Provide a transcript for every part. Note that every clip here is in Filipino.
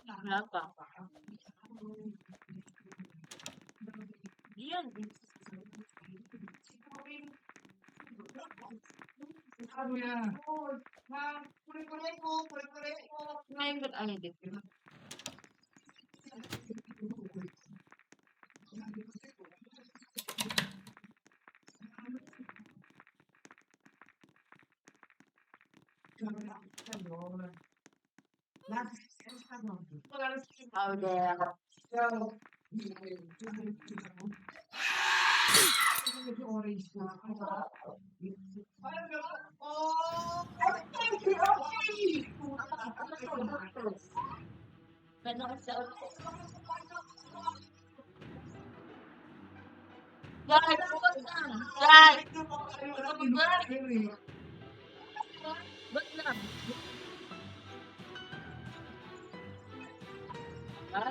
Kenapa? Iyan. Ngayon ba't ano dito? Oh, there. Gano'n sa Guys, guys, ba't na? Ha?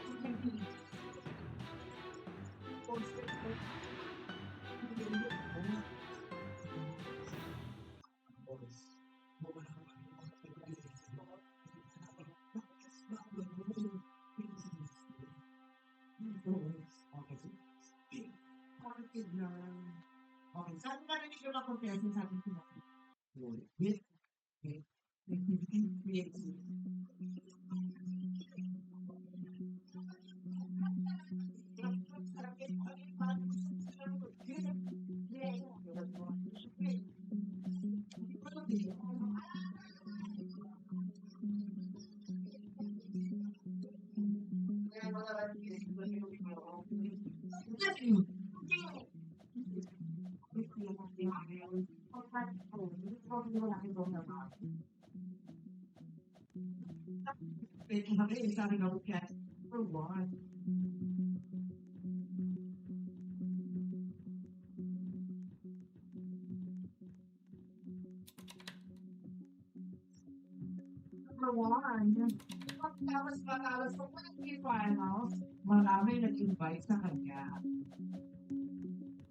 Marami nag-invite sa kanya.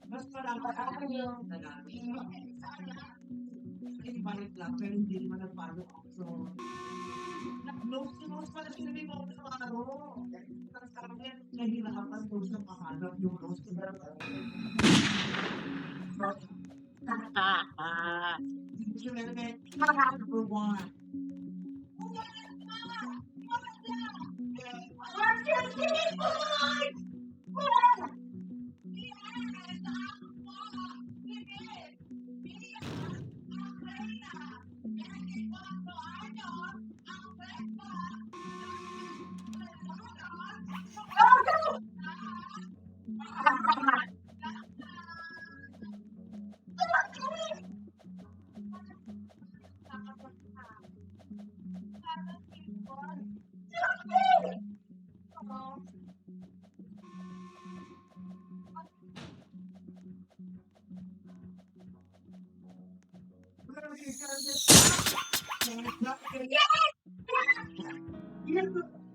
Mas marami invite lang, pero hindi naman nag-follow up. So, nag-close pala sila may mga araw. Sa akin, nahihirapan ko sa pangalap yung close to the number one.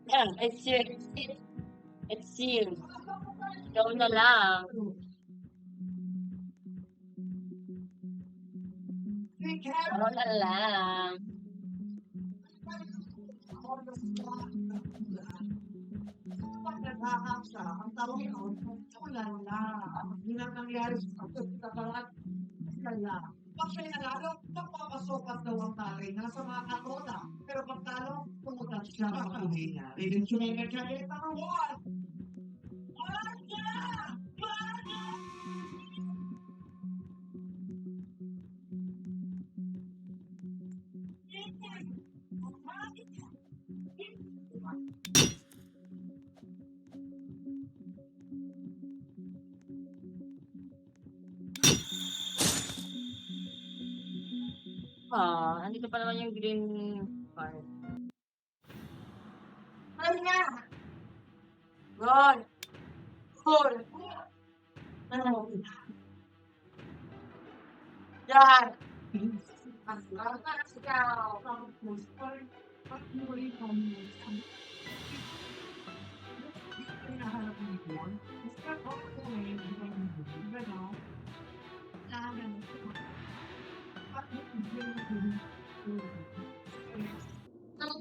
Yan, it's you. It's you. Ikaw na lang. Ikaw na lang. Ang tawag ko, wala na. Hindi na nangyari sa pagkakalat. Kaya, pag siya nanalo, magpapasokat daw ang tatay na sa mga katona. Pero pag talo, pumunta siya sa kuhina. Rin siya na siya taruhan. Andito pa naman yung green card. Ay na! Gol! Goal! Ano? Yan! Ang lakas daw! Tapos, pag muli kami, pinaharap ni Juan, basta ako ngayon, diba no? Lahat pag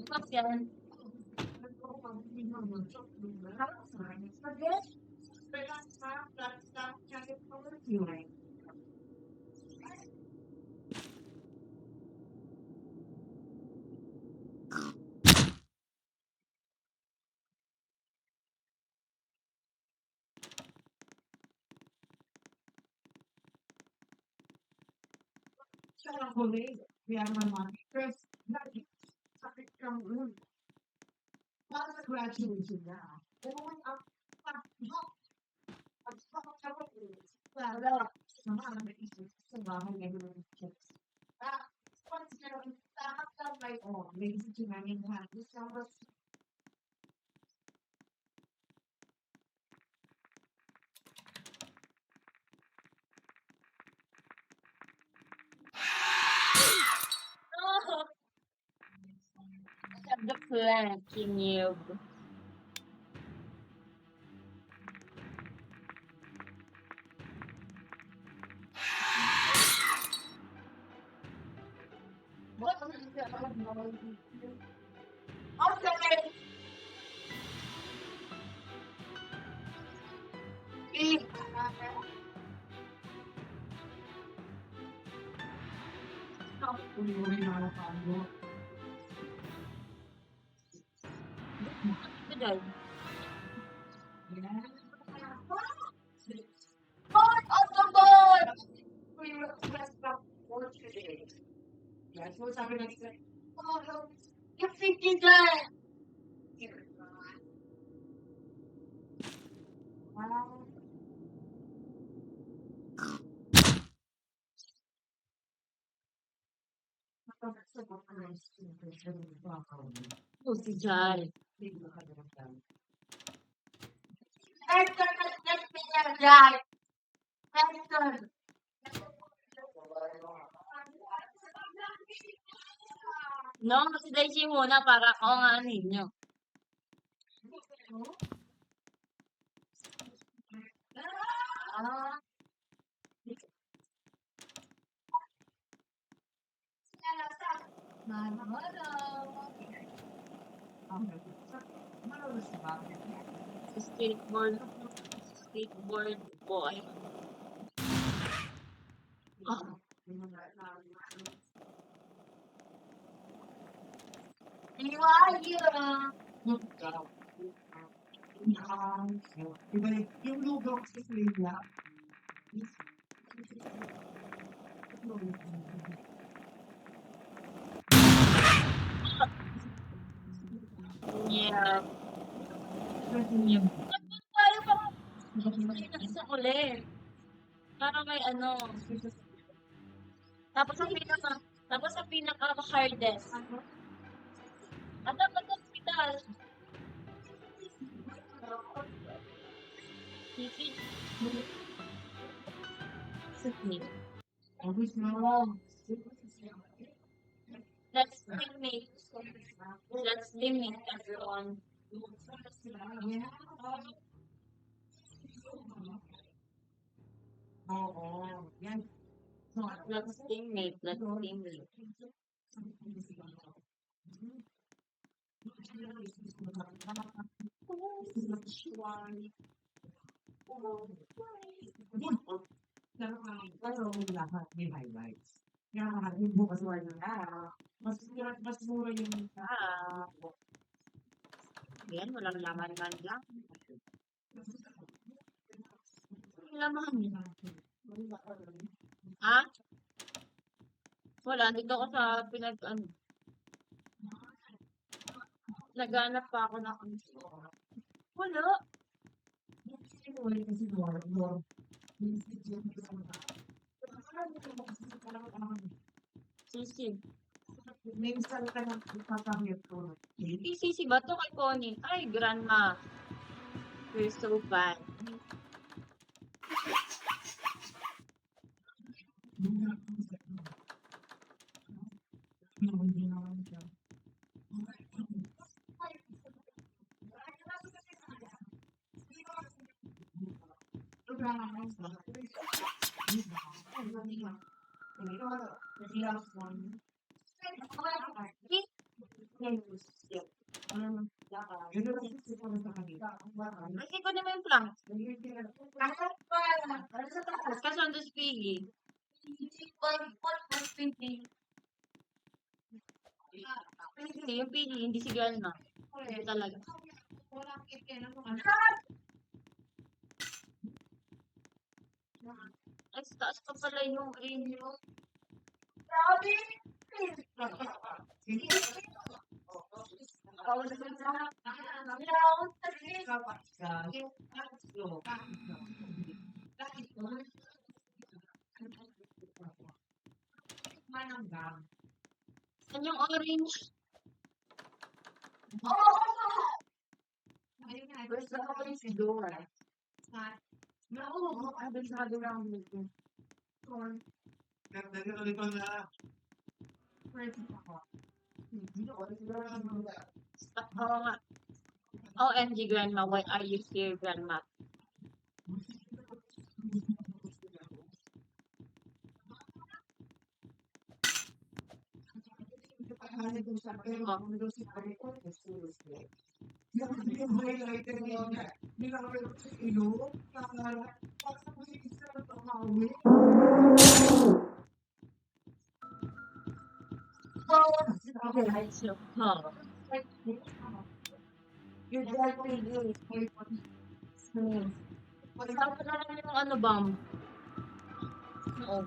Tapos yan. Siya ang huli, kaya naman, first, sakit kang para sa graduation niya. Pero when Claro, naman may isip sa bahay ngayon ng chips. Once na lahat ng may may isip siya namin lahat. Gusto ko Oh! Have the flank, you noob. okay. Big. Uli-uli na ako ano. Ito dyan. Part of the ball! We request the for today. Yes, so sabi na siya, oh, you think you done? You're not. Wow. Pusi dyan. Hector, let's be there, guys. Hector. No, kasi Daichi muna para ako nga ninyo. Ah. Skateboard boy. Ah, Diba yung lugaw sa Silla? yeah. Tayo pa. Isa ulit. Para may ano. Tapos sa pinaka-hardest. At dapat hospital. Sisi. Sisi. Always wrong. Let's teammate. Let's teammate everyone. Oo. Yan. Let's teammate. Let's teammate. Pero lahat may highlights. Kaya yung bukas wala na. Mas mura yung Yan, walang laman man lang. Walang laman. Ha? Wala, dito ako sa naghanap pa ako ng wala. Sisi. Minsan ka nang ipapamit ko. Sisi ba to kay Connie? Ay, grandma. You're so bad. Kasi ko naman yung plank. Kasi on the Spiggy. Hindi, yung Piggy, hindi si grandma. Hindi talaga. Ay, sa taas pa pala yung green. Saan yung orange? Where's the orange door? There's another round dito. Oo nga. OMG, grandma, why are you here, grandma? Okay, so, You're driving this. Kasama na lang yung ano, bam. Oo.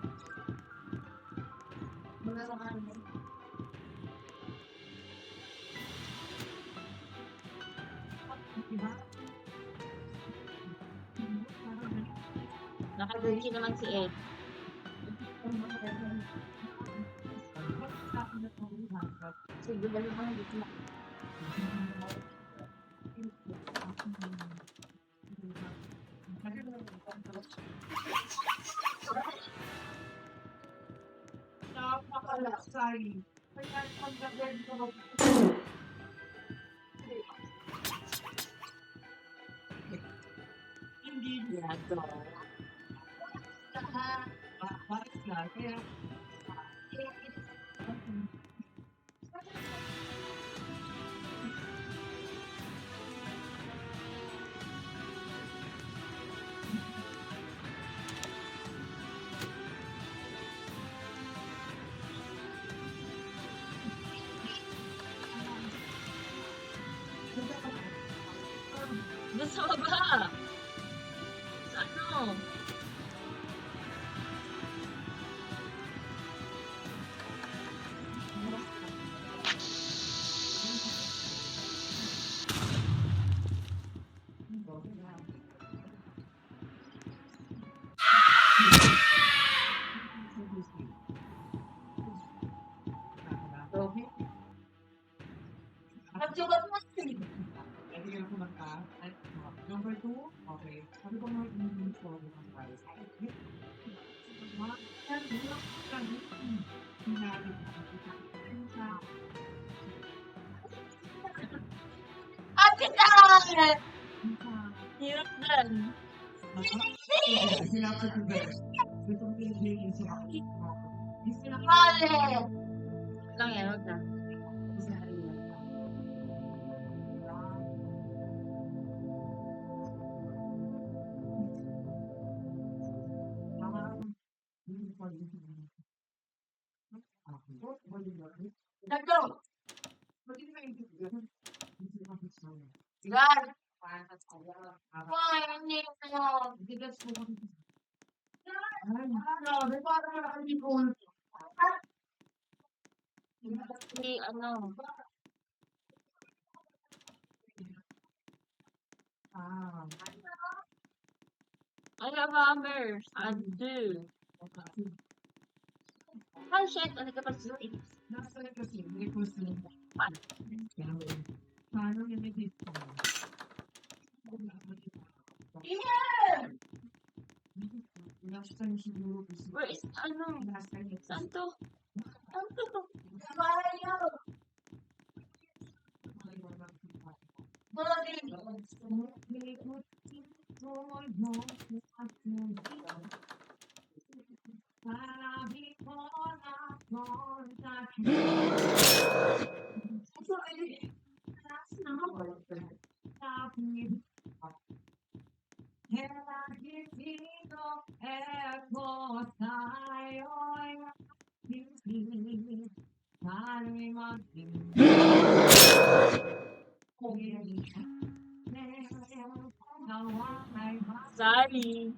Naka-virgin naman si Ed. Sige, dali mo dito na. Napakalaksay. Kaya pagdagan ko hindi Yeah, go. bakit nga kaya Doon sa baba. Sa ano? Robi? Nagsulat mo si. Pwede ka kumanta. Number 2, okay. Sabi ko mga English ko ng tayo. Ate Tan! Hirap din. Mali! Lang yan, huwag na. Nagdo! God! Why? Hindi ko. Grabe, parang nakalikon. Hindi, ano. I have hammers. I do. Ah, shit. Ano ka pa sa Nasa kasi, hindi ko sila. Paano? Paano nilibig ko? Yeah! Nasa yung siguro kasi. Where is, ano? Nasa yung Saan to? Saan to? Mayo! Sabi ko na contact Nakikito eto sa'yo'y hindi Sana'y maging Sorry.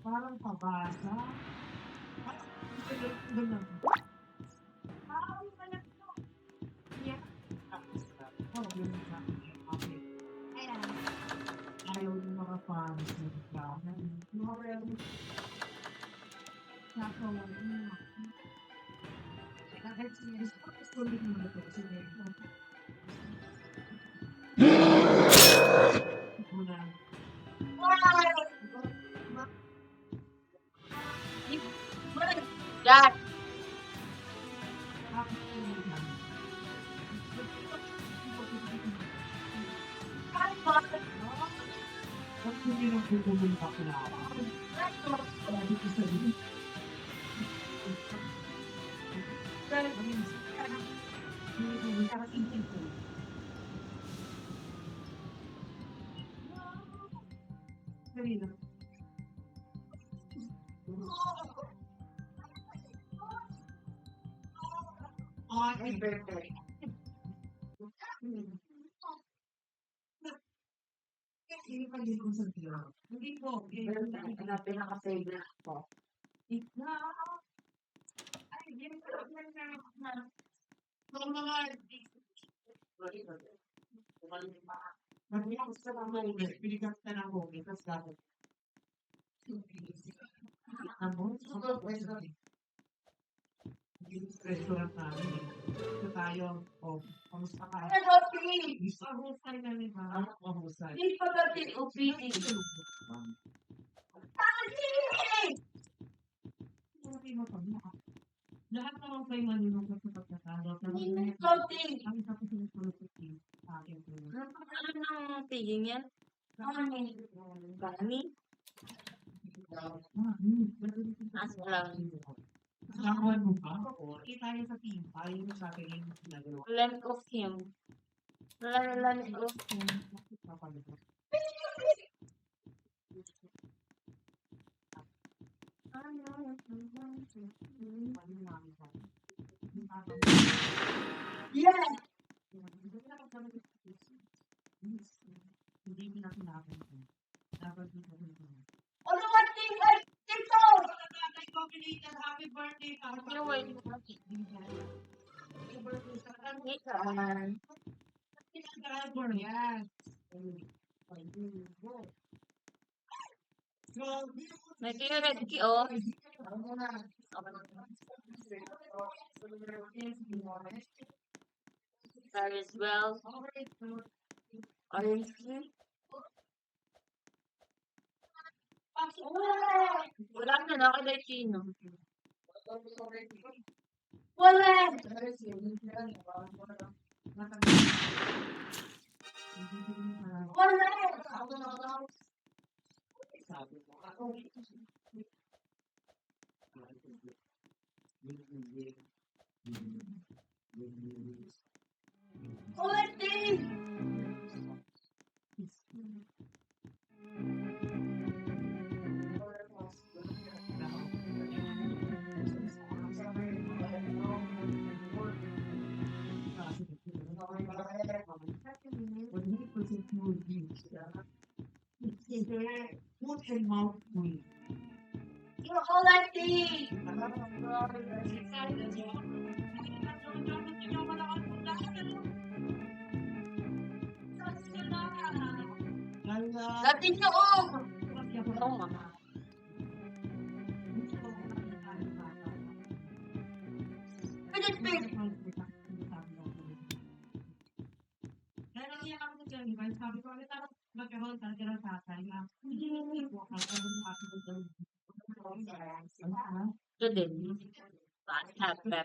Parang pabasa. Ayaw yung mga fans ng kanan. Kahit sinis ko, gusto rin mo ito. Sige. Muna. Jack! Ba't hindi nang tutulong ka pala? Sabi ko sa'yo. Dali lang. Happy birthday. Hindi pa din ko sa tira. Hindi ko. Pinaka-favorite ko. Ikaw. Ay, yun ko. Mga Pag ako sa mga movie, pinigas ka ng movie, tapos dapat. Ano? Super pwesto. Restaurant namin. Ito tayo. O, kamusta ka? Gusto ang husay na ni ba? Ang husay. Hindi pa ba din opini? Hindi mo pa. Lahat naman kayo manunong sa pagkakalo. Something! Ang isa ko sinusunod sa akin. Ano ng tiging yan? Gani? Asa lang. Nakakuha mo ba? Kita niyo sa team. Ayaw mo sa akin yung ginagawa. Land of him. Land of him. Yeah! Hindi pinapinapan ko. Dapat dito ko. Ano ba tingin? Dito! Tatay ko, binitan, happy birthday. Yung way. Happy birthday sa kanila. Ikan. Driver, yes. Nag-i-red ki, oh. There as well. Orange tea. Wala na, nakilay chino. Wala! Wala! Ulitin! Food and mouth queen. You're all I see. Dati niyo, oh. Oo nga. Pilit, pilit. Kaya naiyak ako sa Johnny Vine, sabi ko, ano tapos magkaroon talaga ng tatay na hindi nilinig ko ako sa mga kapatid. Ito din. Basta,